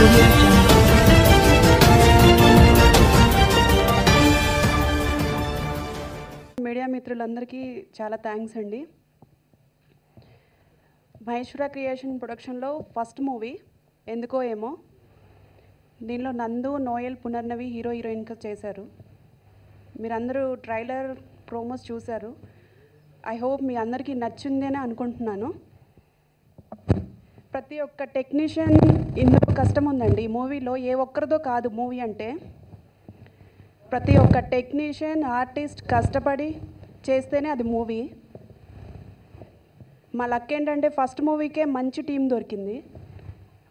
Audio Jungle. Media మిత్రులందరికీ చాలా thanks అండి. మహేశ్వర క్రియేషన్ ప్రొడక్షన్లో ఫస్ట్ మూవీ ఎందుకో ఏమో. దీనిలో నందు, నోయల్, పునర్నవి హీరో హీరోయిన్గా చేశారు. మీరందరూ ట్రైలర్ ప్రోమోస్ చూశారు. ఐ హోప్ మీ అందరికీ నచ్చిందని అనుకుంటున్నాను. ప్రతి ఒక్క టెక్నీషియన్ ఇందులో కష్టం ఉందండి. ఈ మూవీలో ఏ ఒక్కరిదో కాదు మూవీ అంటే. ప్రతి ఒక్క టెక్నీషియన్ ఆర్టిస్ట్ కష్టపడి చేస్తేనే అది మూవీ. మా లక్ ఏంటంటే ఫస్ట్ మూవీకే మంచి టీం దొరికింది.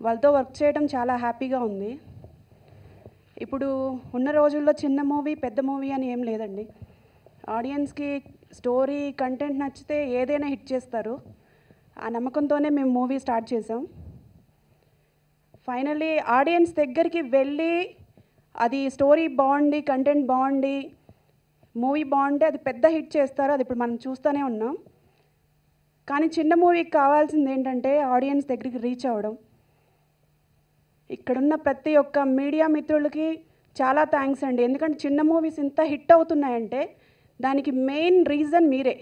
వాళ్ళతో వర్క్ చేయడం చాలా హ్యాపీగా ఉంది. ఇప్పుడు ఉన్న రోజుల్లో చిన్న మూవీ పెద్ద మూవీ అని ఏం లేదండి. ఆడియన్స్కి స్టోరీ కంటెంట్ నచ్చితే ఏదైనా హిట్ చేస్తారు. ఆ నమ్మకంతోనే మేము మూవీ స్టార్ట్ చేసాం. ఫైనల్లీ ఆడియన్స్ దగ్గరికి వెళ్ళి అది స్టోరీ బాగుండి, కంటెంట్ బాగుండి, మూవీ బాగుంటే అది పెద్ద హిట్ చేస్తారు. అది ఇప్పుడు మనం చూస్తూనే ఉన్నాం. కానీ చిన్న మూవీకి కావాల్సింది ఏంటంటే ఆడియన్స్ దగ్గరికి రీచ్ అవ్వడం. ఇక్కడున్న ప్రతి ఒక్క మీడియా మిత్రులకి చాలా థ్యాంక్స్ అండి. ఎందుకంటే చిన్న మూవీస్ ఇంత హిట్ అవుతున్నాయంటే దానికి మెయిన్ రీజన్ మీరే.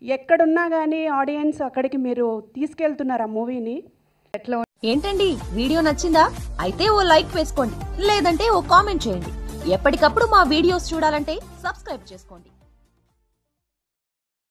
ఎక్కడున్నా కానీ ఆడియన్స్ అక్కడికి మీరు తీసుకెళ్తున్నారు ఆ మూవీని. ఏంటండి వీడియో నచ్చిందా? అయితే ఓ లైక్ వేసుకోండి, లేదంటే ఓ కామెంట్ చేయండి. ఎప్పటికప్పుడు మా వీడియోస్ చూడాలంటే సబ్స్క్రైబ్ చేసుకోండి.